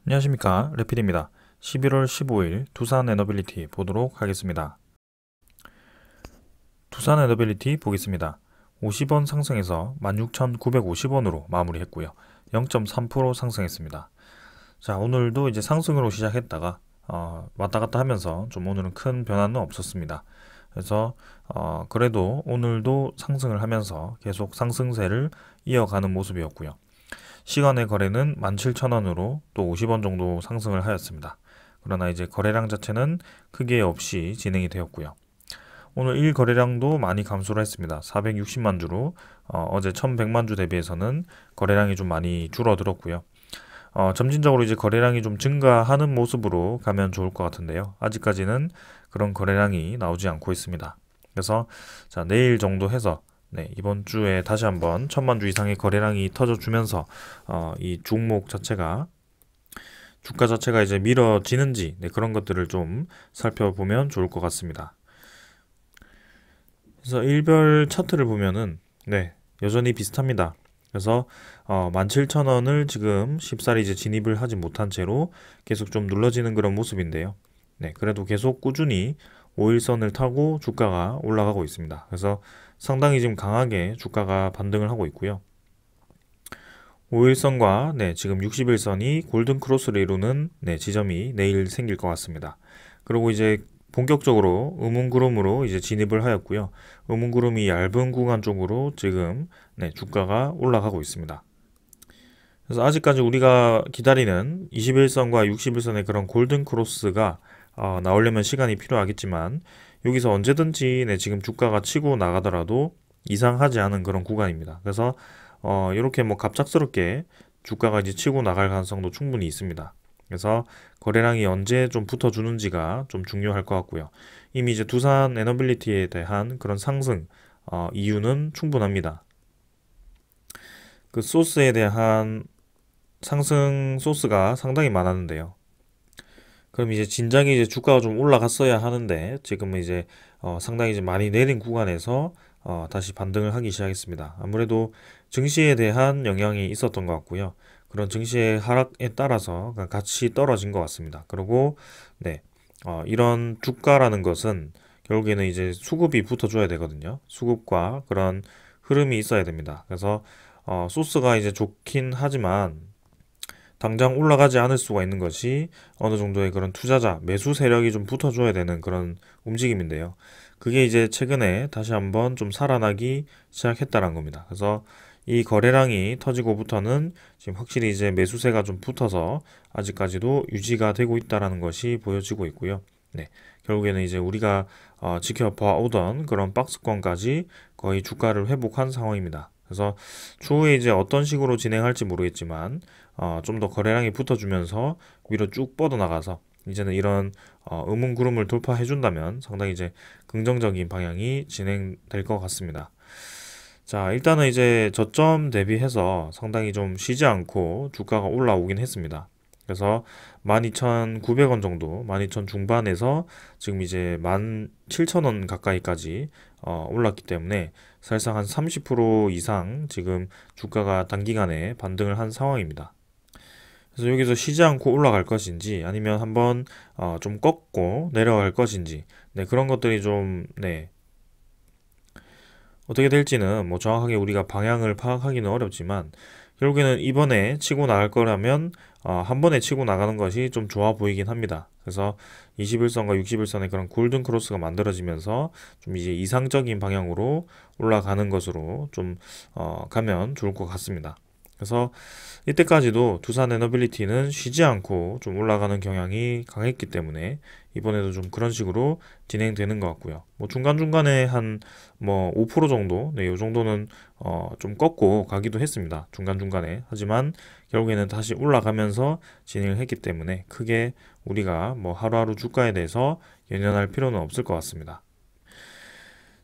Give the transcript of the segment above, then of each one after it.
안녕하십니까, 레필입니다. 11월 15일 두산 에너빌리티 보도록 하겠습니다. 두산 에너빌리티 보겠습니다. 50원 상승해서 16,950원으로 마무리했고요. 0.3% 상승했습니다. 자, 오늘도 이제 상승으로 시작했다가 왔다 갔다 하면서 좀 오늘은 큰 변화는 없었습니다. 그래서 그래도 오늘도 상승을 하면서 계속 상승세를 이어가는 모습이었고요. 시간의 거래는 17,000원으로 또 50원 정도 상승을 하였습니다. 그러나 이제 거래량 자체는 크게 없이 진행이 되었고요. 오늘 일 거래량도 많이 감소를 했습니다. 460만 주로 어제 1100만 주 대비해서는 거래량이 좀 많이 줄어들었고요. 점진적으로 이제 거래량이 좀 증가하는 모습으로 가면 좋을 것 같은데요. 아직까지는 그런 거래량이 나오지 않고 있습니다. 그래서 자, 내일 정도 해서 이번 주에 다시 한번 1000만 주 이상의 거래량이 터져주면서 이 종목 자체가 주가 자체가 이제 밀어지는지 그런 것들을 좀 살펴보면 좋을 것 같습니다. 그래서 일별 차트를 보면은 여전히 비슷합니다. 그래서 17,000원을 지금 쉽사리 이제 진입을 하지 못한 채로 계속 좀 눌러지는 그런 모습인데요. 그래도 계속 꾸준히 5일선을 타고 주가가 올라가고 있습니다. 그래서 상당히 지금 강하게 주가가 반등을 하고 있고요. 5일선과 지금 60일선이 골든 크로스를 이루는 지점이 내일 생길 것 같습니다. 그리고 이제 본격적으로 음운구름으로 이제 진입을 하였고요. 음운구름이 얇은 구간 쪽으로 지금 주가가 올라가고 있습니다. 그래서 아직까지 우리가 기다리는 21선과 61선의 그런 골든 크로스가 나오려면 시간이 필요하겠지만 여기서 언제든지 지금 주가가 치고 나가더라도 이상하지 않은 그런 구간입니다. 그래서 이렇게 뭐 갑작스럽게 주가가 이제 치고 나갈 가능성도 충분히 있습니다. 그래서 거래량이 언제 좀 붙어주는지가 좀 중요할 것 같고요. 이미 이제 두산 에너빌리티에 대한 그런 상승 이유는 충분합니다. 그 소스에 대한 상승 소스가 상당히 많았는데요. 그럼 이제 진작에 이제 주가가 좀 올라갔어야 하는데 지금은 이제 상당히 이제 많이 내린 구간에서 다시 반등을 하기 시작했습니다. 아무래도 증시에 대한 영향이 있었던 것 같고요. 그런 증시의 하락에 따라서 같이 떨어진 것 같습니다. 그리고 이런 주가라는 것은 결국에는 이제 수급이 붙어줘야 되거든요. 수급과 그런 흐름이 있어야 됩니다. 그래서 소스가 이제 좋긴 하지만 당장 올라가지 않을 수가 있는 것이 어느 정도의 그런 투자자, 매수 세력이 좀 붙어줘야 되는 그런 움직임인데요. 그게 이제 최근에 다시 한번 좀 살아나기 시작했다는 겁니다. 그래서 이 거래량이 터지고부터는 지금 확실히 이제 매수세가 좀 붙어서 아직까지도 유지가 되고 있다는 것이 보여지고 있고요. 결국에는 이제 우리가 지켜봐오던 그런 박스권까지 거의 주가를 회복한 상황입니다. 그래서 추후에 이제 어떤 식으로 진행할지 모르겠지만 좀 더 거래량이 붙어주면서 위로 쭉 뻗어나가서 이제는 이런 음운구름을 돌파해준다면 상당히 이제 긍정적인 방향이 진행될 것 같습니다. 자, 일단은 이제 저점 대비해서 상당히 좀 쉬지 않고 주가가 올라오긴 했습니다. 그래서 12,900원 정도, 12,000 중반에서 지금 이제 17,000원 가까이까지 올랐기 때문에 사실상 한 30% 이상 지금 주가가 단기간에 반등을 한 상황입니다. 그래서 여기서 쉬지 않고 올라갈 것인지 아니면 한번 좀 꺾고 내려갈 것인지 그런 것들이 좀 어떻게 될지는 뭐 정확하게 우리가 방향을 파악하기는 어렵지만 결국에는 이번에 치고 나갈 거라면 한 번에 치고 나가는 것이 좀 좋아 보이긴 합니다. 그래서 21선과 61선의 그런 골든 크로스가 만들어지면서 좀 이제 이상적인 방향으로 올라가는 것으로 좀 가면 좋을 것 같습니다. 그래서 이때까지도 두산 에너빌리티는 쉬지 않고 좀 올라가는 경향이 강했기 때문에 이번에도 좀 그런 식으로 진행되는 것 같고요. 뭐 중간중간에 한 뭐 5% 정도, 이 정도는 좀 꺾고 가기도 했습니다. 중간중간에. 하지만 결국에는 다시 올라가면서 진행을 했기 때문에 크게 우리가 뭐 하루하루 주가에 대해서 연연할 필요는 없을 것 같습니다.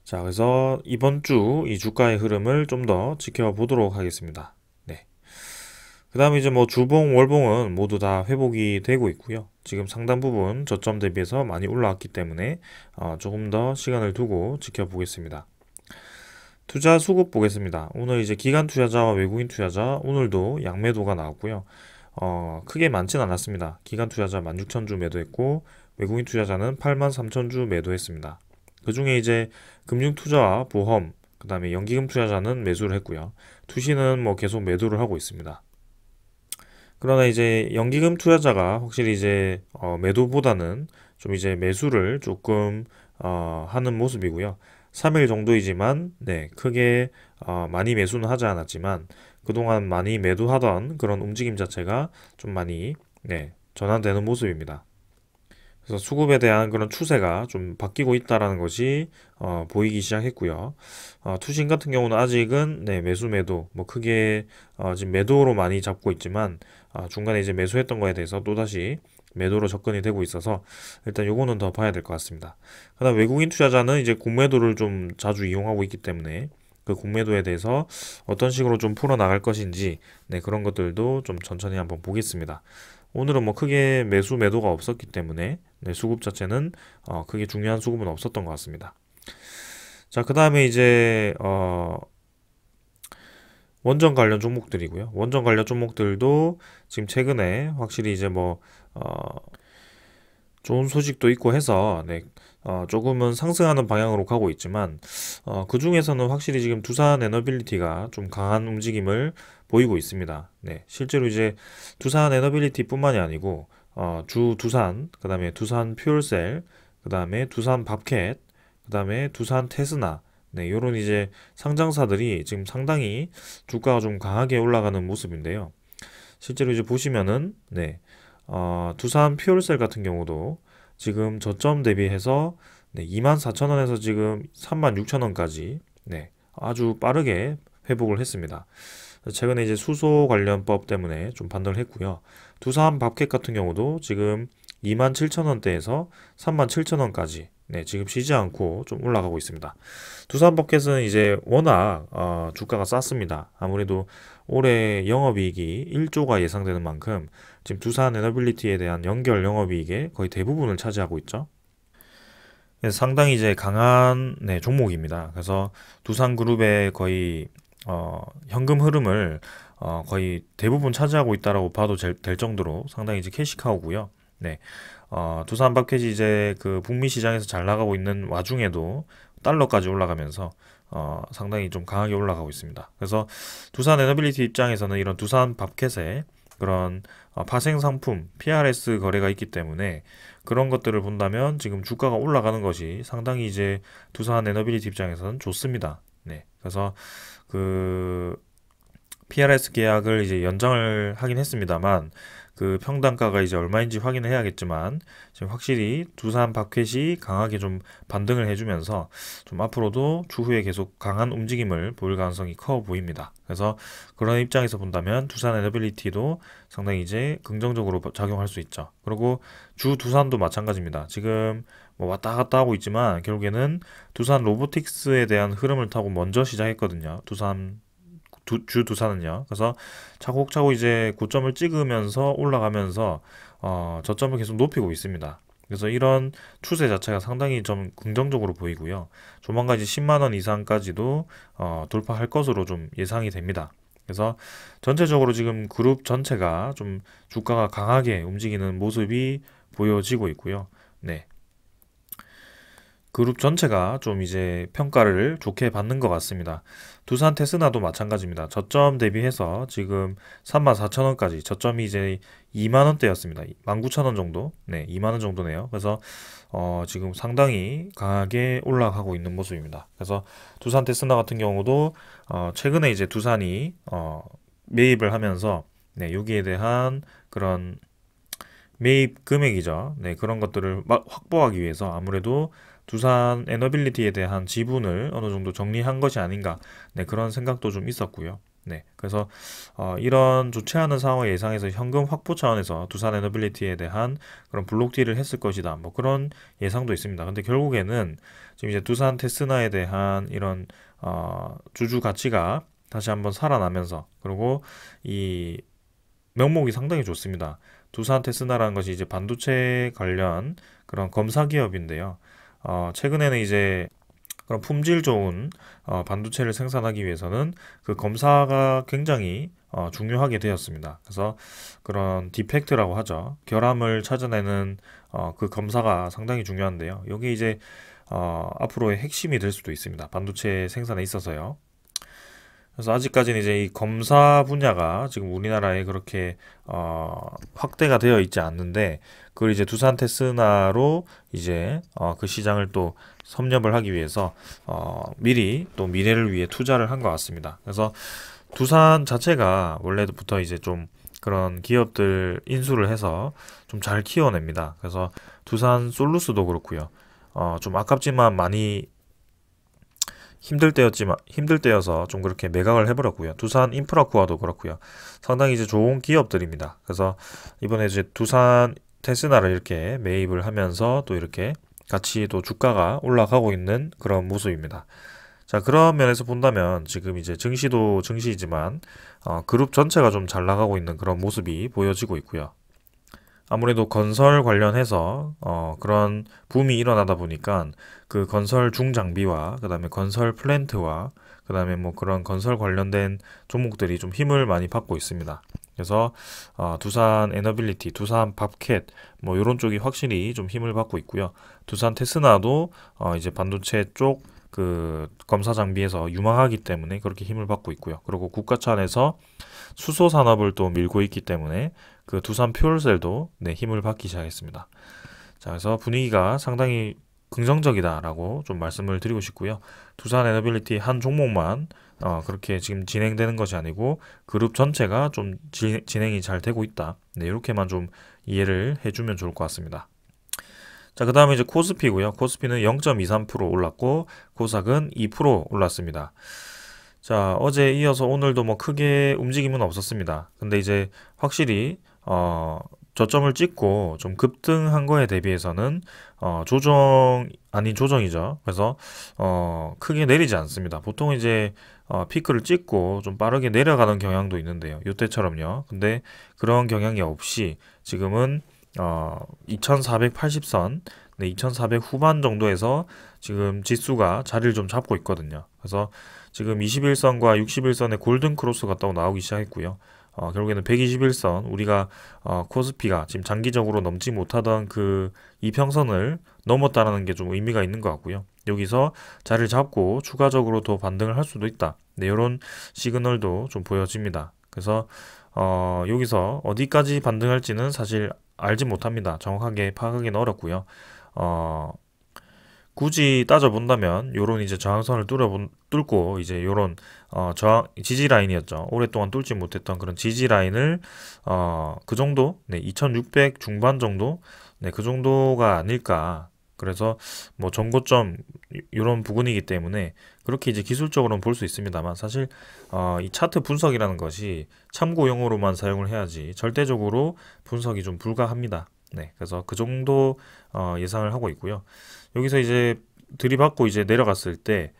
자, 그래서 이번 주 이 주가의 흐름을 좀 더 지켜보도록 하겠습니다. 그 다음에 이제 뭐 주봉, 월봉은 모두 다 회복이 되고 있고요. 지금 상당 부분 저점 대비해서 많이 올라왔기 때문에 조금 더 시간을 두고 지켜보겠습니다. 투자 수급 보겠습니다. 오늘 이제 기관 투자자와 외국인 투자자 오늘도 양매도가 나왔고요. 크게 많진 않았습니다. 기관 투자자 16,000주 매도했고 외국인 투자자는 83,000주 매도했습니다. 그 중에 이제 금융 투자와 보험, 그 다음에 연기금 투자자는 매수를 했고요. 투시는 뭐 계속 매도를 하고 있습니다. 그러나 이제 연기금 투자자가 확실히 이제 매도보다는 좀 이제 매수를 조금 하는 모습이고요. 3일 정도이지만 네, 크게 많이 매수는 하지 않았지만 그동안 많이 매도하던 그런 움직임 자체가 좀 많이 네, 전환되는 모습입니다. 그래서 수급에 대한 그런 추세가 좀 바뀌고 있다라는 것이 보이기 시작했고요. 투신 같은 경우는 아직은 네, 매수 매도 뭐 크게 지금 매도로 많이 잡고 있지만 중간에 이제 매수했던 거에 대해서 또다시 매도로 접근이 되고 있어서 일단 요거는 더 봐야 될 것 같습니다. 그다음 외국인 투자자는 이제 공매도를 좀 자주 이용하고 있기 때문에 그 공매도에 대해서 어떤 식으로 좀 풀어 나갈 것인지 네, 그런 것들도 좀 천천히 한번 보겠습니다. 오늘은 뭐 크게 매수 매도가 없었기 때문에 네, 수급 자체는 크게 중요한 수급은 없었던 것 같습니다. 자, 그 다음에 이제 원전 관련 종목들이고요. 원전 관련 종목들도 지금 최근에 확실히 이제 뭐 좋은 소식도 있고 해서 네, 조금은 상승하는 방향으로 가고 있지만 그 중에서는 확실히 지금 두산 에너빌리티가 좀 강한 움직임을 보이고 있습니다. 네, 실제로 이제 두산 에너빌리티뿐만이 아니고 주 두산, 그다음에 두산 퓨얼셀, 그다음에 두산 밥캣, 그다음에 두산 테스나 네, 요런 이제 상장사들이 지금 상당히 주가가 좀 강하게 올라가는 모습인데요. 실제로 이제 보시면은 네, 두산 퓨얼셀 같은 경우도 지금 저점 대비해서 네, 24,000원에서 지금 36,000원까지 네, 아주 빠르게 회복을 했습니다. 최근에 이제 수소 관련법 때문에 좀 반등을 했고요. 두산 밥켓 같은 경우도 지금 27,000원대에서 37,000원까지 네, 지금 쉬지 않고 좀 올라가고 있습니다. 두산 버켓은 이제 워낙 주가가 쌌습니다. 아무래도 올해 영업이익이 1조가 예상되는 만큼 지금 두산 에너빌리티에 대한 연결 영업이익의 거의 대부분을 차지하고 있죠. 그래서 상당히 이제 강한 네, 종목입니다. 그래서 두산그룹의 거의 현금 흐름을 거의 대부분 차지하고 있다라고 봐도 될 정도로 상당히 이제 캐시카우고요. 네, 두산밥켓이 이제 그 북미 시장에서 잘 나가고 있는 와중에도 달러까지 올라가면서 상당히 좀 강하게 올라가고 있습니다. 그래서 두산 에너빌리티 입장에서는 이런 두산 밥켓에 그런 파생 상품 PRS 거래가 있기 때문에 그런 것들을 본다면 지금 주가가 올라가는 것이 상당히 이제 두산 에너빌리티 입장에서는 좋습니다. 네, 그래서 그 PRS 계약을 이제 연장을 하긴 했습니다만 그 평단가가 이제 얼마인지 확인을 해야겠지만 지금 확실히 두산 밥켓이 강하게 좀 반등을 해주면서 좀 앞으로도 추후에 계속 강한 움직임을 보일 가능성이 커 보입니다. 그래서 그런 입장에서 본다면 두산 에너빌리티도 상당히 이제 긍정적으로 작용할 수 있죠. 그리고 주 두산도 마찬가지입니다. 지금 뭐 왔다 갔다 하고 있지만 결국에는 두산 로보틱스에 대한 흐름을 타고 먼저 시작했거든요. 주 두산은요. 그래서 차곡차곡 이제 고점을 찍으면서 올라가면서 저점을 계속 높이고 있습니다. 그래서 이런 추세 자체가 상당히 좀 긍정적으로 보이고요. 조만간 이제 10만 원 이상까지도 돌파할 것으로 좀 예상이 됩니다. 그래서 전체적으로 지금 그룹 전체가 좀 주가가 강하게 움직이는 모습이 보여지고 있고요. 네. 그룹 전체가 좀 이제 평가를 좋게 받는 것 같습니다. 두산 테스나도 마찬가지입니다. 저점 대비해서 지금 34,000원까지 저점이 이제 2만원대였습니다. 19,000원 정도? 네, 2만원 정도네요. 그래서 지금 상당히 강하게 올라가고 있는 모습입니다. 그래서 두산 테스나 같은 경우도 최근에 이제 두산이 매입을 하면서 네, 여기에 대한 그런 매입 금액이죠. 네, 그런 것들을 확보하기 위해서 아무래도 두산 에너빌리티에 대한 지분을 어느 정도 정리한 것이 아닌가, 네, 그런 생각도 좀 있었고요. 네, 그래서 이런 좋지 않은 상황을 예상해서 현금 확보 차원에서 두산 에너빌리티에 대한 그런 블록딜을 했을 것이다. 뭐 그런 예상도 있습니다. 근데 결국에는 지금 이제 두산 테스나에 대한 이런 주주 가치가 다시 한번 살아나면서 그리고 이 명목이 상당히 좋습니다. 두산 테스나라는 것이 이제 반도체 관련 그런 검사 기업인데요. 최근에는 이제 그런 품질 좋은 반도체를 생산하기 위해서는 그 검사가 굉장히 중요하게 되었습니다. 그래서 그런 디펙트라고 하죠. 결함을 찾아내는 그 검사가 상당히 중요한데요. 여기 이제 앞으로의 핵심이 될 수도 있습니다. 반도체 생산에 있어서요. 그래서 아직까지는 이제 이 검사 분야가 지금 우리나라에 그렇게 확대가 되어 있지 않는데, 그걸 이제 두산 테스나로 이제 그 시장을 또 섭렵을 하기 위해서 미리 또 미래를 위해 투자를 한 것 같습니다. 그래서 두산 자체가 원래부터 이제 좀 그런 기업들 인수를 해서 좀 잘 키워냅니다. 그래서 두산 솔루스도 그렇고요. 좀 아깝지만 많이 힘들 때여서 좀 그렇게 매각을 해버렸고요. 두산 인프라코어도 그렇고요. 상당히 이제 좋은 기업들입니다. 그래서 이번에 이제 두산 테스나를 이렇게 매입을 하면서 또 이렇게 같이 또 주가가 올라가고 있는 그런 모습입니다. 자, 그런 면에서 본다면 지금 이제 증시도 증시이지만 그룹 전체가 좀 잘 나가고 있는 그런 모습이 보여지고 있고요. 아무래도 건설 관련해서 그런 붐이 일어나다 보니까 그 건설 중장비와 그다음에 건설 플랜트와 그다음에 뭐 그런 건설 관련된 종목들이 좀 힘을 많이 받고 있습니다. 그래서 두산 에너빌리티, 두산 밥캣 뭐 이런 쪽이 확실히 좀 힘을 받고 있고요. 두산 테스나도 이제 반도체 쪽 그 검사 장비에서 유망하기 때문에 그렇게 힘을 받고 있고요. 그리고 국가 차원에서 수소 산업을 또 밀고 있기 때문에 그 두산 퓨얼셀도 네, 힘을 받기 시작했습니다. 자, 그래서 분위기가 상당히 긍정적이다라고 좀 말씀을 드리고 싶고요. 두산 에너빌리티 한 종목만 그렇게 지금 진행되는 것이 아니고 그룹 전체가 좀 진행이 잘 되고 있다. 네, 이렇게만 좀 이해를 해주면 좋을 것 같습니다. 자, 그 다음에 이제 코스피고요. 코스피는 0.23% 올랐고 코스닥은 2% 올랐습니다. 자, 어제 이어서 오늘도 뭐 크게 움직임은 없었습니다. 근데 이제 확실히 저점을 찍고 좀 급등한 거에 대비해서는 조정 아닌 조정이죠. 그래서 크게 내리지 않습니다. 보통 이제 피크를 찍고 좀 빠르게 내려가는 경향도 있는데요. 이때처럼요. 근데 그런 경향이 없이 지금은 2480선, 네, 2400 후반 정도에서 지금 지수가 자리를 좀 잡고 있거든요. 그래서 지금 21선과 61선의 골든 크로스가 또 나오기 시작했고요. 결국에는 121선, 우리가 코스피가 지금 장기적으로 넘지 못하던 그 이평선을 넘었다라는 게 좀 의미가 있는 것 같고요. 여기서 자리를 잡고 추가적으로 더 반등을 할 수도 있다. 네, 이런 시그널도 좀 보여집니다. 그래서 여기서 어디까지 반등할지는 사실 알지 못합니다. 정확하게 파악하기는 어렵고요. 굳이 따져본다면 요런 이제 저항선을 뚫고 이제 요런 저항 지지 라인이었죠. 오랫동안 뚫지 못했던 그런 지지 라인을 그 정도, 네, 2600 중반 정도, 네, 그 정도가 아닐까. 그래서 뭐 전고점 이런 부분이기 때문에 그렇게 이제 기술적으로는 볼 수 있습니다만, 사실 이 차트 분석이라는 것이 참고용으로만 사용을 해야지 절대적으로 분석이 좀 불가합니다. 네, 그래서 그 정도 예상을 하고 있고요. 여기서 이제 들이받고 이제 내려갔을 때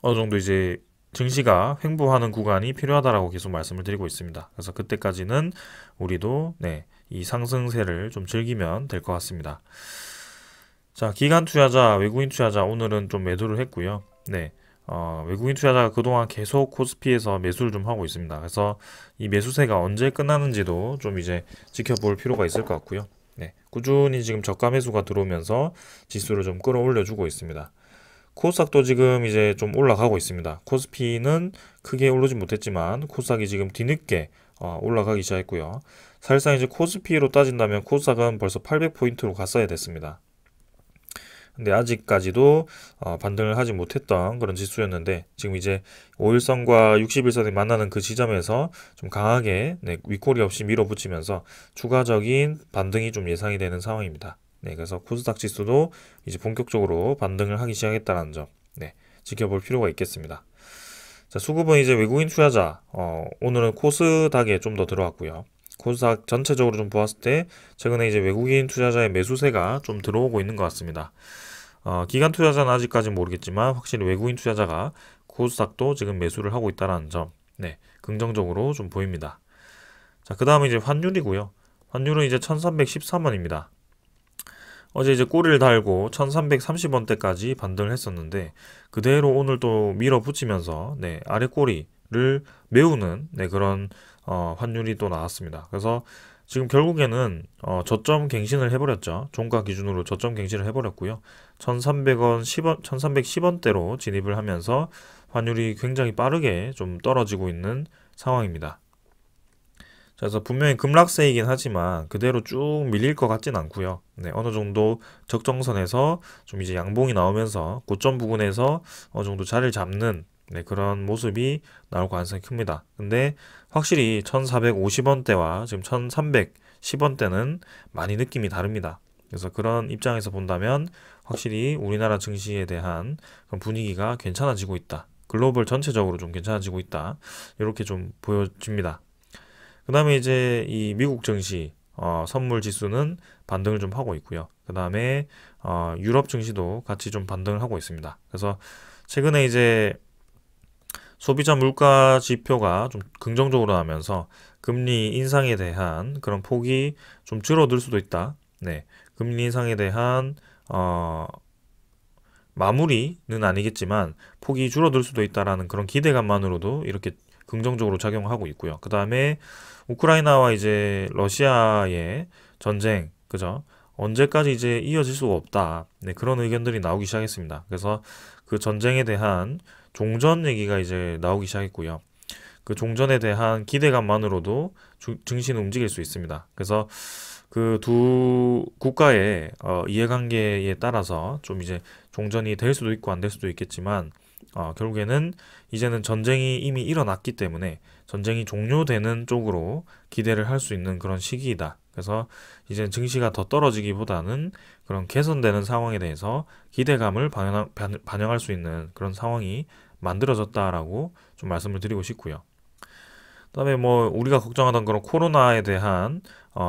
어느 정도 이제 증시가 횡보하는 구간이 필요하다라고 계속 말씀을 드리고 있습니다. 그래서 그때까지는 우리도 네, 이 상승세를 좀 즐기면 될 것 같습니다. 자, 기관 투자자, 외국인 투자자 오늘은 좀 매도를 했고요. 네, 외국인 투자자가 그동안 계속 코스피에서 매수를 좀 하고 있습니다. 그래서 이 매수세가 언제 끝나는지도 좀 이제 지켜볼 필요가 있을 것 같고요. 네, 꾸준히 지금 저가 매수가 들어오면서 지수를 좀 끌어올려 주고 있습니다. 코스닥도 지금 이제 좀 올라가고 있습니다. 코스피는 크게 오르지 못했지만 코스닥이 지금 뒤늦게 올라가기 시작했고요. 사실상 이제 코스피로 따진다면 코스닥은 벌써 800포인트로 갔어야 됐습니다. 근데 아직까지도 반등을 하지 못했던 그런 지수였는데, 지금 이제 5일선과 60일선이 만나는 그 지점에서 좀 강하게 네, 윗꼬리 없이 밀어붙이면서 추가적인 반등이 좀 예상이 되는 상황입니다. 네, 그래서 코스닥 지수도 이제 본격적으로 반등을 하기 시작했다는 점, 네, 지켜볼 필요가 있겠습니다. 자, 수급은 이제 외국인 투자자, 오늘은 코스닥에 좀 더 들어왔고요. 코스닥 전체적으로 좀 보았을 때 최근에 이제 외국인 투자자의 매수세가 좀 들어오고 있는 것 같습니다. 기관 투자자는 아직까지 모르겠지만 확실히 외국인 투자자가 코스닥도 지금 매수를 하고 있다는 점, 네, 긍정적으로 좀 보입니다. 자, 그 다음에 이제 환율이고요. 환율은 이제 1313원입니다. 어제 이제 꼬리를 달고 1330원대까지 반등을 했었는데 그대로 오늘 또 밀어붙이면서 네, 아래 꼬리 메우는 그런 환율이 또 나왔습니다. 그래서 지금 결국에는 저점 갱신을 해버렸죠. 종가 기준으로 저점 갱신을 해버렸고요. 1300원, 10원, 1310원대로 진입을 하면서 환율이 굉장히 빠르게 좀 떨어지고 있는 상황입니다. 그래서 분명히 급락세이긴 하지만 그대로 쭉 밀릴 것 같진 않고요. 어느 정도 적정선에서 좀 이제 양봉이 나오면서 고점 부근에서 어느 정도 자리를 잡는 그런 모습이 나올 가능성이 큽니다. 근데 확실히 1450원대와 지금 1310원대는 많이 느낌이 다릅니다. 그래서 그런 입장에서 본다면 확실히 우리나라 증시에 대한 그런 분위기가 괜찮아지고 있다. 글로벌 전체적으로 좀 괜찮아지고 있다. 이렇게 좀 보여집니다. 그 다음에 이제 이 미국 증시 선물 지수는 반등을 좀 하고 있고요. 그 다음에 유럽 증시도 같이 좀 반등을 하고 있습니다. 그래서 최근에 이제 소비자 물가 지표가 좀 긍정적으로 나면서 금리 인상에 대한 그런 폭이 좀 줄어들 수도 있다. 금리 인상에 대한 마무리는 아니겠지만 폭이 줄어들 수도 있다라는 그런 기대감만으로도 이렇게 긍정적으로 작용하고 있고요. 그 다음에 우크라이나와 이제 러시아의 전쟁, 그죠? 언제까지 이제 이어질 수가 없다. 그런 의견들이 나오기 시작했습니다. 그래서 그 전쟁에 대한 종전 얘기가 이제 나오기 시작했고요. 그 종전에 대한 기대감만으로도 증시는 움직일 수 있습니다. 그래서 그 두 국가의 이해관계에 따라서 좀 이제 종전이 될 수도 있고 안 될 수도 있겠지만 결국에는 이제는 전쟁이 이미 일어났기 때문에 전쟁이 종료되는 쪽으로 기대를 할 수 있는 그런 시기이다. 그래서 이제 증시가 더 떨어지기보다는 그런 개선되는 상황에 대해서 기대감을 반영할 수 있는 그런 상황이 만들어졌다라고 좀 말씀을 드리고 싶고요. 그다음에 뭐 우리가 걱정하던 그런 코로나에 대한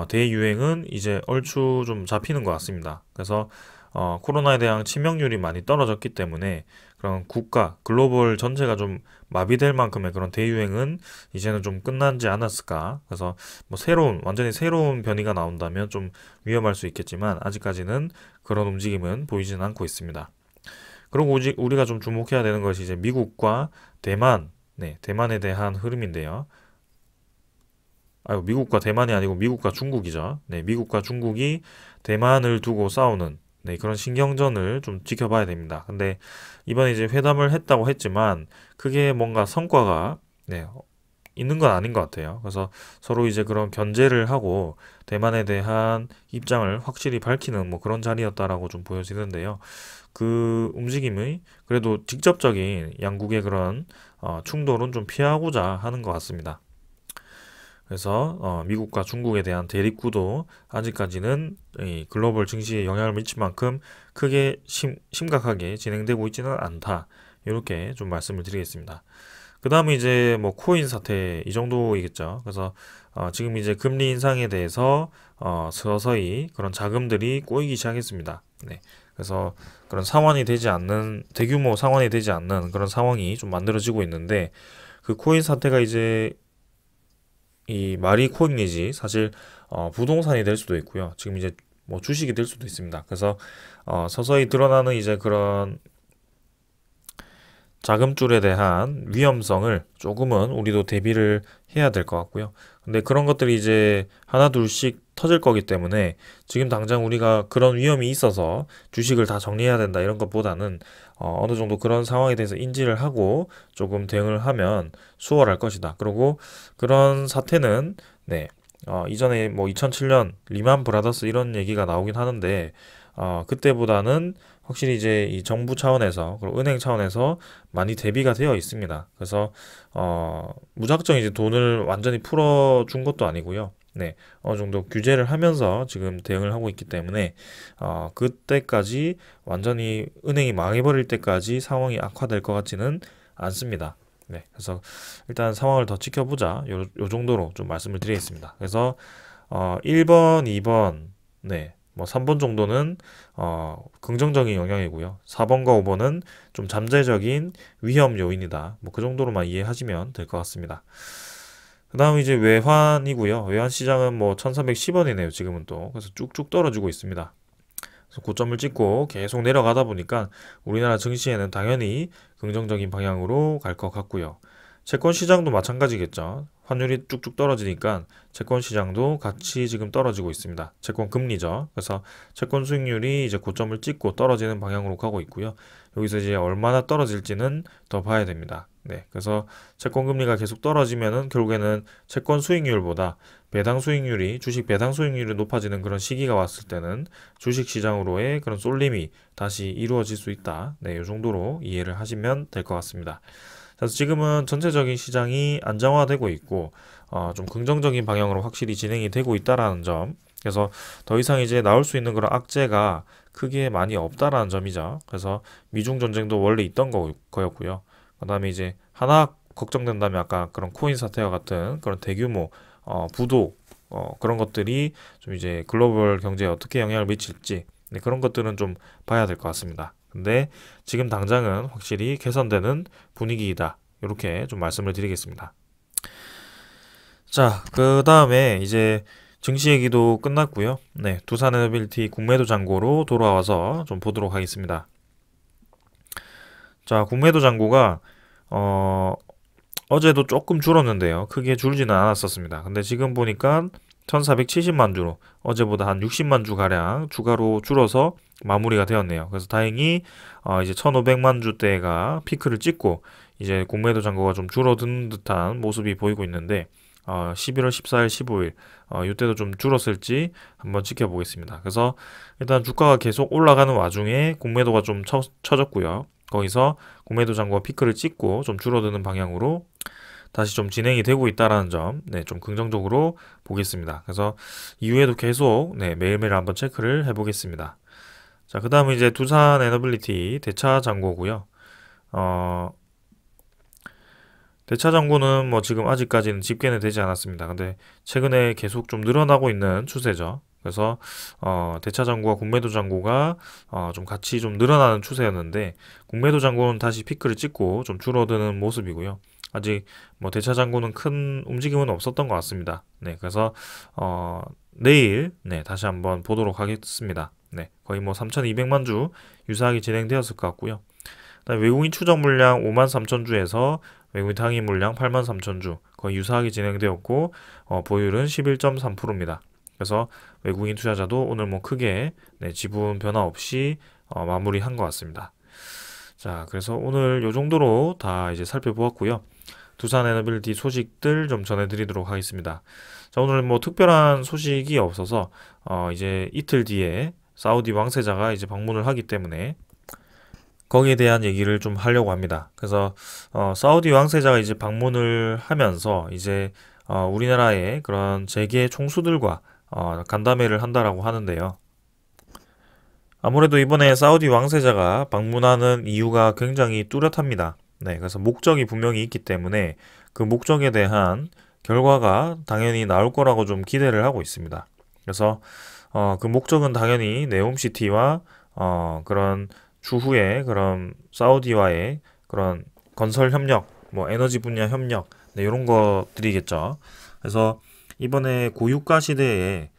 대유행은 이제 얼추 좀 잡히는 것 같습니다. 그래서 코로나에 대한 치명률이 많이 떨어졌기 때문에 그런 국가, 글로벌 전체가 좀 마비될 만큼의 그런 대유행은 이제는 좀 끝나지 않았을까. 그래서 뭐 완전히 새로운 변이가 나온다면 좀 위험할 수 있겠지만 아직까지는 그런 움직임은 보이지는 않고 있습니다. 그리고 우리가 좀 주목해야 되는 것이 이제 미국과 대만, 대만에 대한 흐름인데요. 미국과 대만이 아니고 미국과 중국이죠. 미국과 중국이 대만을 두고 싸우는 그런 신경전을 좀 지켜봐야 됩니다. 근데 이번에 이제 회담을 했다고 했지만 그게 뭔가 성과가 있는 건 아닌 것 같아요. 그래서 서로 이제 그런 견제를 하고 대만에 대한 입장을 확실히 밝히는 뭐 그런 자리였다라고 좀 보여지는데요. 그 움직임이 그래도 직접적인 양국의 그런 충돌은 좀 피하고자 하는 것 같습니다. 그래서 미국과 중국에 대한 대립구도 아직까지는 이 글로벌 증시에 영향을 미칠 만큼 크게 심각하게 진행되고 있지는 않다. 이렇게 좀 말씀을 드리겠습니다. 그 다음에 이제 뭐 코인 사태 이 정도이겠죠. 그래서 지금 이제 금리 인상에 대해서 서서히 그런 자금들이 꼬이기 시작했습니다. 그래서 그런 상환이 되지 않는 대규모 상환이 되지 않는 그런 상황이 좀 만들어지고 있는데 그 코인 사태가 이제 이 말이 코인이지 사실 부동산이 될 수도 있고요. 지금 이제 뭐 주식이 될 수도 있습니다. 그래서 서서히 드러나는 이제 그런 자금줄에 대한 위험성을 조금은 우리도 대비를 해야 될 것 같고요. 근데 그런 것들이 이제 하나 둘씩 터질 거기 때문에 지금 당장 우리가 그런 위험이 있어서 주식을 다 정리해야 된다 이런 것보다는 어느 정도 그런 상황에 대해서 인지를 하고 조금 대응을 하면 수월할 것이다. 그리고 그런 사태는 이전에 뭐 2007년 리만 브라더스 이런 얘기가 나오긴 하는데 그때보다는 확실히 이제 이 정부 차원에서 그리고 은행 차원에서 많이 대비가 되어 있습니다. 그래서 무작정 이제 돈을 완전히 풀어준 것도 아니고요. 어느 정도 규제를 하면서 지금 대응을 하고 있기 때문에 그때까지 완전히 은행이 망해버릴 때까지 상황이 악화될 것 같지는 않습니다. 그래서 일단 상황을 더 지켜보자. 요 정도로 좀 말씀을 드리겠습니다. 그래서 1번, 2번, 뭐 3번 정도는 긍정적인 영향이고요. 4번과 5번은 좀 잠재적인 위험 요인이다. 뭐 그 정도로만 이해하시면 될 것 같습니다. 그 다음 이제 외환이고요. 외환 시장은 뭐 1310원이네요. 지금은 또. 그래서 쭉쭉 떨어지고 있습니다. 그래서 고점을 찍고 계속 내려가다 보니까 우리나라 증시에는 당연히 긍정적인 방향으로 갈 것 같고요. 채권 시장도 마찬가지겠죠. 환율이 쭉쭉 떨어지니까 채권 시장도 같이 지금 떨어지고 있습니다. 채권 금리죠. 그래서 채권 수익률이 이제 고점을 찍고 떨어지는 방향으로 가고 있고요. 여기서 이제 얼마나 떨어질지는 더 봐야 됩니다. 네, 그래서 채권 금리가 계속 떨어지면은 결국에는 채권 수익률보다 배당 수익률이 주식 배당 수익률이 높아지는 그런 시기가 왔을 때는 주식 시장으로의 그런 쏠림이 다시 이루어질 수 있다. 네, 이 정도로 이해를 하시면 될 것 같습니다. 그래서 지금은 전체적인 시장이 안정화되고 있고 좀 긍정적인 방향으로 확실히 진행이 되고 있다라는 점. 그래서 더 이상 이제 나올 수 있는 그런 악재가 크게 많이 없다라는 점이죠. 그래서 미중 전쟁도 원래 있던 거였고요. 그다음에 이제 하나 걱정된다면 아까 그런 코인 사태와 같은 그런 대규모 부도 그런 것들이 좀 이제 글로벌 경제에 어떻게 영향을 미칠지 네, 그런 것들은 좀 봐야 될 것 같습니다. 근데 지금 당장은 확실히 개선되는 분위기이다. 이렇게 좀 말씀을 드리겠습니다. 자, 그 다음에 이제 증시 얘기도 끝났고요. 네, 두산에너빌리티 국매도 잔고로 돌아와서 좀 보도록 하겠습니다. 자, 국매도 잔고가 어제도 조금 줄었는데요. 크게 줄지는 않았었습니다. 근데 지금 보니까 1470만 주로 어제보다 한 60만 주 가량 추가로 줄어서 마무리가 되었네요. 그래서 다행히 이제 1500만 주대가 피크를 찍고 이제 공매도 잔고가 좀 줄어든 듯한 모습이 보이고 있는데 11월 14일, 15일 이때도 좀 줄었을지 한번 지켜보겠습니다. 그래서 일단 주가가 계속 올라가는 와중에 공매도가 좀 쳐졌고요. 거기서 공매도 잔고가 피크를 찍고 좀 줄어드는 방향으로 다시 좀 진행이 되고 있다라는 점, 네, 좀 긍정적으로 보겠습니다. 그래서 이후에도 계속 네, 매일매일 한번 체크를 해보겠습니다. 자, 그 다음에 이제 두산 에너빌리티 대차 잔고고요. 대차 잔고는 뭐 지금 아직까지는 집계는 되지 않았습니다. 근데 최근에 계속 좀 늘어나고 있는 추세죠. 그래서 대차 잔고와 공매도 잔고가 좀 같이 좀 늘어나는 추세였는데 공매도 잔고는 다시 피크를 찍고 좀 줄어드는 모습이고요. 아직 뭐 대차 잔고는 큰 움직임은 없었던 것 같습니다. 네, 그래서 내일 네, 다시 한번 보도록 하겠습니다. 네, 거의 뭐 3,200만 주 유사하게 진행되었을 것 같고요. 그다음에 외국인 추적 물량 53,000주에서 외국인 당입 물량 83,000주 거의 유사하게 진행되었고 보율은 11.3%입니다. 그래서 외국인 투자자도 오늘 뭐 크게 네, 지분 변화 없이 마무리한 것 같습니다. 자, 그래서 오늘 요 정도로 다 이제 살펴보았고요. 두산 에너빌리티 소식들 좀 전해드리도록 하겠습니다. 자, 오늘 뭐 특별한 소식이 없어서 이제 이틀 뒤에 사우디 왕세자가 이제 방문을 하기 때문에 거기에 대한 얘기를 좀 하려고 합니다. 그래서 사우디 왕세자가 이제 방문을 하면서 이제 우리나라의 그런 재계 총수들과 간담회를 한다라고 하는데요. 아무래도 이번에 사우디 왕세자가 방문하는 이유가 굉장히 뚜렷합니다. 네, 그래서 목적이 분명히 있기 때문에 그 목적에 대한 결과가 당연히 나올 거라고 좀 기대를 하고 있습니다. 그래서 그 목적은 당연히 네옴시티와 그런 추후에 그런 사우디와의 그런 건설 협력, 뭐 에너지 분야 협력, 네, 이런 것들이겠죠. 그래서 이번에 고유가 시대에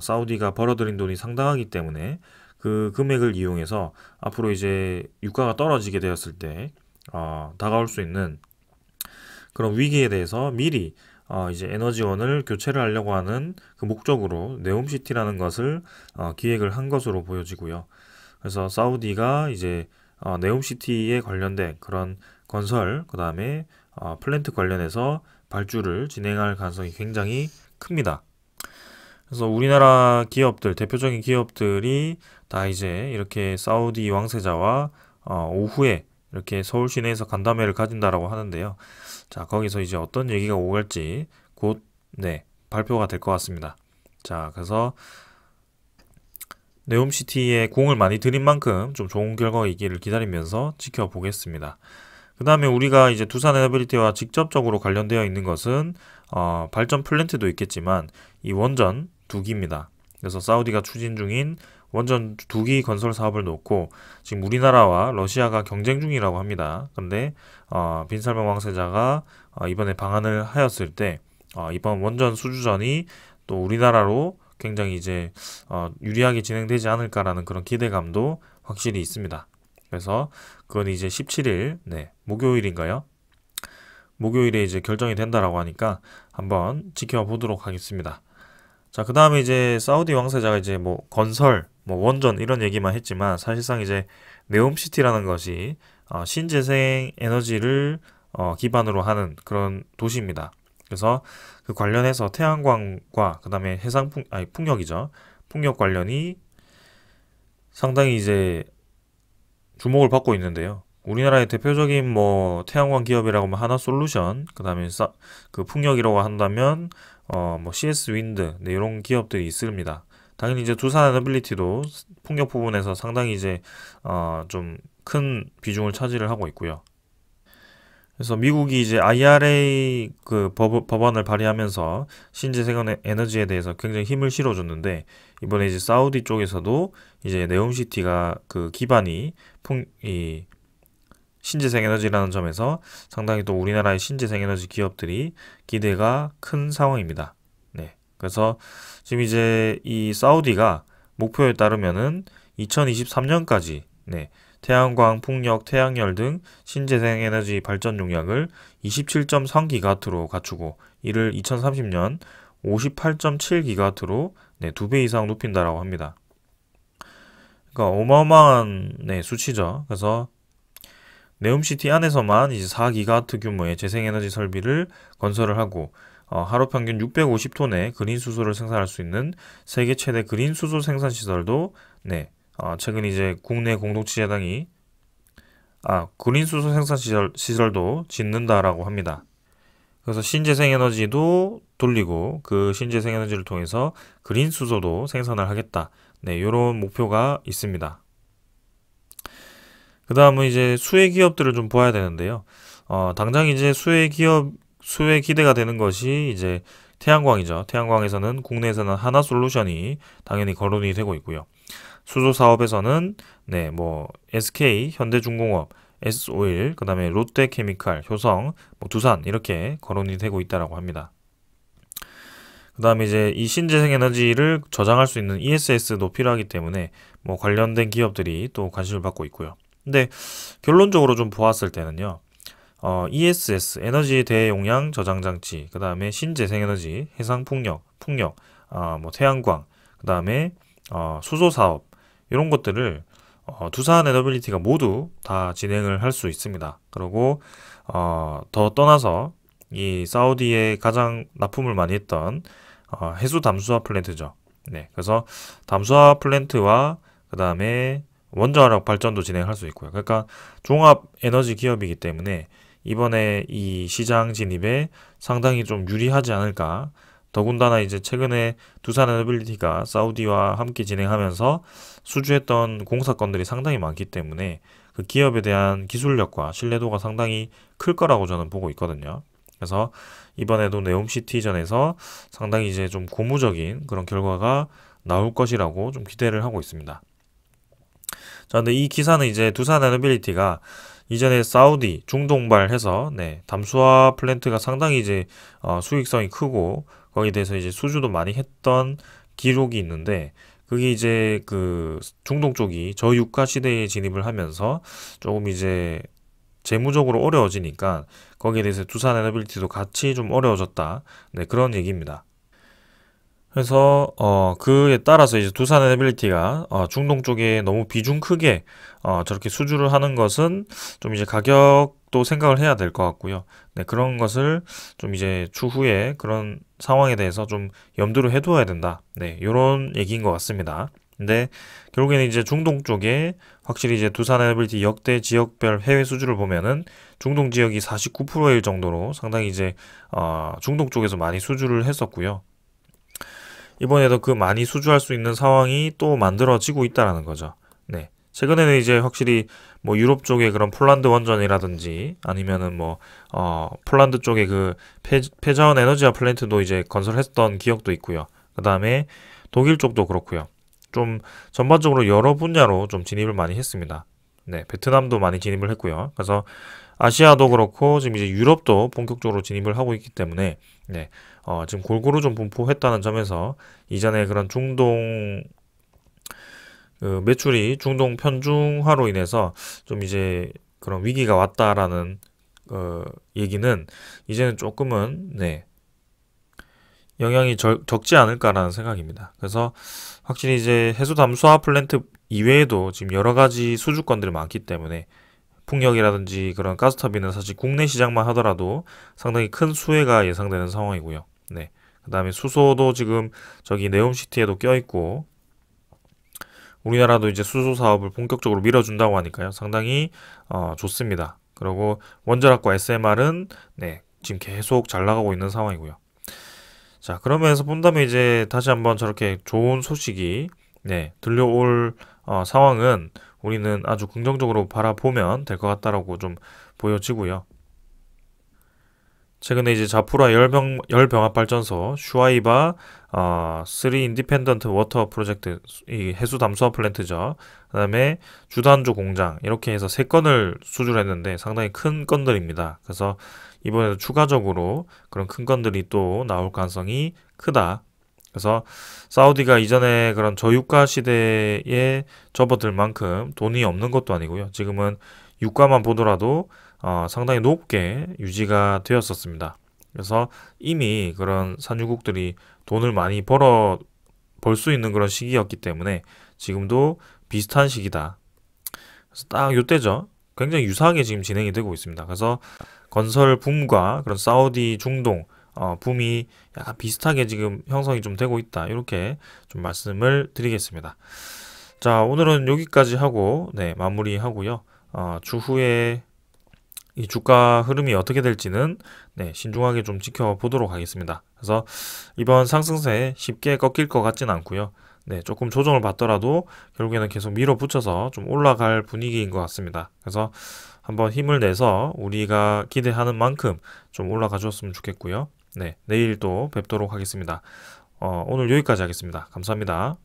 사우디가 벌어들인 돈이 상당하기 때문에 그 금액을 이용해서 앞으로 이제 유가가 떨어지게 되었을 때 다가올 수 있는 그런 위기에 대해서 미리 이제 에너지원을 교체를 하려고 하는 그 목적으로 네옴시티라는 것을 기획을 한 것으로 보여지고요. 그래서 사우디가 이제 네옴시티에 관련된 그런 건설, 그 다음에 플랜트 관련해서 발주를 진행할 가능성이 굉장히 큽니다. 그래서 우리나라 기업들, 대표적인 기업들이 다 이제 이렇게 사우디 왕세자와 오후에 이렇게 서울 시내에서 간담회를 가진다라고 하는데요. 자, 거기서 이제 어떤 얘기가 오갈지 곧 네, 발표가 될 것 같습니다. 자, 그래서 네옴시티에 공을 많이 들인 만큼 좀 좋은 결과가 있기를 기다리면서 지켜보겠습니다. 그 다음에 우리가 이제 두산 에너빌리티와 직접적으로 관련되어 있는 것은 발전 플랜트도 있겠지만 이 원전 2기입니다. 그래서 사우디가 추진 중인 원전 2기 건설 사업을 놓고 지금 우리나라와 러시아가 경쟁 중이라고 합니다. 근데 빈살만 왕세자가 이번에 방한을 하였을 때 이번 원전 수주전이 또 우리나라로 굉장히 이제 유리하게 진행되지 않을까라는 그런 기대감도 확실히 있습니다. 그래서 그건 이제 17일, 네, 목요일인가요? 목요일에 이제 결정이 된다라고 하니까 한번 지켜보도록 하겠습니다. 자, 그 다음에 이제 사우디 왕세자가 이제 뭐 건설, 뭐 원전 이런 얘기만 했지만 사실상 이제 네옴시티라는 것이 신재생 에너지를 기반으로 하는 그런 도시입니다. 그래서 그 관련해서 태양광과 그 다음에 풍력이죠. 풍력 관련이 상당히 이제 주목을 받고 있는데요. 우리나라의 대표적인 뭐 태양광 기업이라고 하면 하나솔루션, 그 다음에 그 풍력이라고 한다면 뭐 CS 윈드, 네, 이런 기업들이 있습니다. 당연히 이제 두산 에너빌리티도 풍력 부분에서 상당히 이제 좀 큰 비중을 차지를 하고 있고요. 그래서 미국이 이제 IRA 그 법안을 발의하면서 신재생 에너지에 대해서 굉장히 힘을 실어줬는데 이번에 이제 사우디 쪽에서도 이제 네옴시티가 그 기반이 이 신재생 에너지라는 점에서 상당히 또 우리나라의 신재생 에너지 기업들이 기대가 큰 상황입니다. 네. 그래서 지금 이제 이 사우디가 목표에 따르면은 2023년까지 네. 태양광, 풍력, 태양열 등 신재생 에너지 발전 용량을 27.3기가와트로 갖추고 이를 2030년 58.7기가와트로 네, 2배 이상 높인다라고 합니다. 그러니까 어마어마한 네, 수치죠. 그래서 네옴시티 안에서만 이제 4기가와트 규모의 재생에너지 설비를 건설을 하고 하루 평균 650톤의 그린 수소를 생산할 수 있는 세계 최대 그린 수소 생산 시설도 네, 최근 이제 국내 공동체재당이 그린 수소 생산 시설도 짓는다라고 합니다. 그래서 신재생 에너지도 돌리고 그 신재생 에너지를 통해서 그린 수소도 생산을 하겠다. 네, 이런 목표가 있습니다. 그 다음은 이제 수혜 기업들을 좀 보아야 되는데요. 당장 이제 수혜 기대가 되는 것이 이제 태양광이죠. 태양광에서는 국내에서는 하나솔루션이 당연히 거론이 되고 있고요. 수소 사업에서는 네, 뭐 SK, 현대중공업, S오일, 그 다음에 롯데케미칼, 효성, 뭐 두산 이렇게 거론이 되고 있다라고 합니다. 그 다음에 이제 이 신재생 에너지를 저장할 수 있는 ESS도 필요하기 때문에 뭐 관련된 기업들이 또 관심을 받고 있고요. 근데 결론적으로 좀 보았을 때는요. ESS, 에너지 대용량 저장 장치, 그 다음에 신재생 에너지, 해상 풍력, 뭐 태양광, 그 다음에 수소 사업 이런 것들을 두산 에너빌리티가 모두 다 진행을 할 수 있습니다. 그리고 더 떠나서 이 사우디에 가장 납품을 많이 했던 해수 담수화 플랜트죠. 네, 그래서 담수화 플랜트와 그 다음에 원자력 발전도 진행할 수 있고요. 그러니까 종합 에너지 기업이기 때문에 이번에 이 시장 진입에 상당히 좀 유리하지 않을까. 더군다나 이제 최근에 두산 에너빌리티가 사우디와 함께 진행하면서 수주했던 공사건들이 상당히 많기 때문에 그 기업에 대한 기술력과 신뢰도가 상당히 클 거라고 저는 보고 있거든요. 그래서 이번에도 네옴시티전에서 상당히 이제 좀 고무적인 그런 결과가 나올 것이라고 좀 기대를 하고 있습니다. 자, 근데 이 기사는 이제 두산 에너빌리티가 이전에 사우디 중동발해서 네, 담수화 플랜트가 상당히 이제 수익성이 크고 거기에 대해서 이제 수주도 많이 했던 기록이 있는데 그게 이제 그 중동 쪽이 저유가 시대에 진입을 하면서 조금 이제 재무적으로 어려워지니까 거기에 대해서 두산 에너빌리티도 같이 좀 어려워졌다. 네, 그런 얘기입니다. 그래서 그에 따라서 이제 두산 에너빌리티가 중동 쪽에 너무 비중 크게 저렇게 수주를 하는 것은 좀 이제 가격도 생각을 해야 될 것 같고요. 네, 그런 것을 좀 이제 추후에 그런 상황에 대해서 좀 염두를 해두어야 된다. 네, 이런 얘기인 것 같습니다. 근데 결국에는 이제 중동 쪽에 확실히 이제 두산 에너빌리티 역대 지역별 해외 수주를 보면은 중동 지역이 49%일 정도로 상당히 이제 중동 쪽에서 많이 수주를 했었고요. 이번에도 그 많이 수주할 수 있는 상황이 또 만들어지고 있다라는 거죠. 네. 최근에는 이제 확실히 뭐 유럽 쪽에 그런 폴란드 원전이라든지 아니면은 뭐 폴란드 쪽에 그 폐자원 에너지화 플랜트도 이제 건설했던 기억도 있고요. 그 다음에 독일 쪽도 그렇고요. 좀 전반적으로 여러 분야로 좀 진입을 많이 했습니다. 네, 베트남도 많이 진입을 했고요. 그래서 아시아도 그렇고 지금 이제 유럽도 본격적으로 진입을 하고 있기 때문에 네, 지금 골고루 좀 분포했다는 점에서 이전에 그런 중동 그 매출이 중동 편중화로 인해서 좀 이제 그런 위기가 왔다라는 얘기는 이제는 조금은 영향이 적지 않을까라는 생각입니다. 그래서 확실히 이제 해수 담수화 플랜트 이외에도 지금 여러 가지 수주권들이 많기 때문에 풍력이라든지 그런 가스터빈은 사실 국내 시장만 하더라도 상당히 큰 수혜가 예상되는 상황이고요. 네. 그다음에 수소도 지금 저기 네옴시티에도 껴있고 우리나라도 이제 수소 사업을 본격적으로 밀어준다고 하니까요. 상당히 좋습니다. 그리고 원자력과 SMR은 지금 계속 잘 나가고 있는 상황이고요. 자, 그러면서 본다면 이제 다시 한번 저렇게 좋은 소식이 들려올 상황은 우리는 아주 긍정적으로 바라보면 될 것 같다라고 좀 보여지고요. 최근에 이제 자푸라 열병합 발전소 슈아이바 3 인디펜던트 워터 프로젝트 이 해수 담수화 플랜트죠. 그다음에 주단조 공장 이렇게 해서 3건을 수주를 했는데 상당히 큰 건들입니다. 그래서 이번에도 추가적으로 그런 큰 건들이 또 나올 가능성이 크다. 그래서 사우디가 이전에 그런 저유가 시대에 접어들 만큼 돈이 없는 것도 아니고요. 지금은 유가만 보더라도 상당히 높게 유지가 되었었습니다. 그래서 이미 그런 산유국들이 돈을 많이 벌 수 있는 그런 시기였기 때문에 지금도 비슷한 시기다. 그래서 딱 요때죠. 굉장히 유사하게 지금 진행이 되고 있습니다. 그래서 건설 붐과 그런 사우디 중동 붐이 약간 비슷하게 지금 형성이 좀 되고 있다. 이렇게 좀 말씀을 드리겠습니다. 자, 오늘은 여기까지 하고 마무리하고요. 추후에 이 주가 흐름이 어떻게 될지는 신중하게 좀 지켜보도록 하겠습니다. 그래서 이번 상승세 쉽게 꺾일 것 같진 않고요. 조금 조정을 받더라도 결국에는 계속 밀어붙여서 좀 올라갈 분위기인 것 같습니다. 그래서 한번 힘을 내서 우리가 기대하는 만큼 좀 올라가 줬으면 좋겠고요. 내일 또 뵙도록 하겠습니다. 오늘 여기까지 하겠습니다. 감사합니다.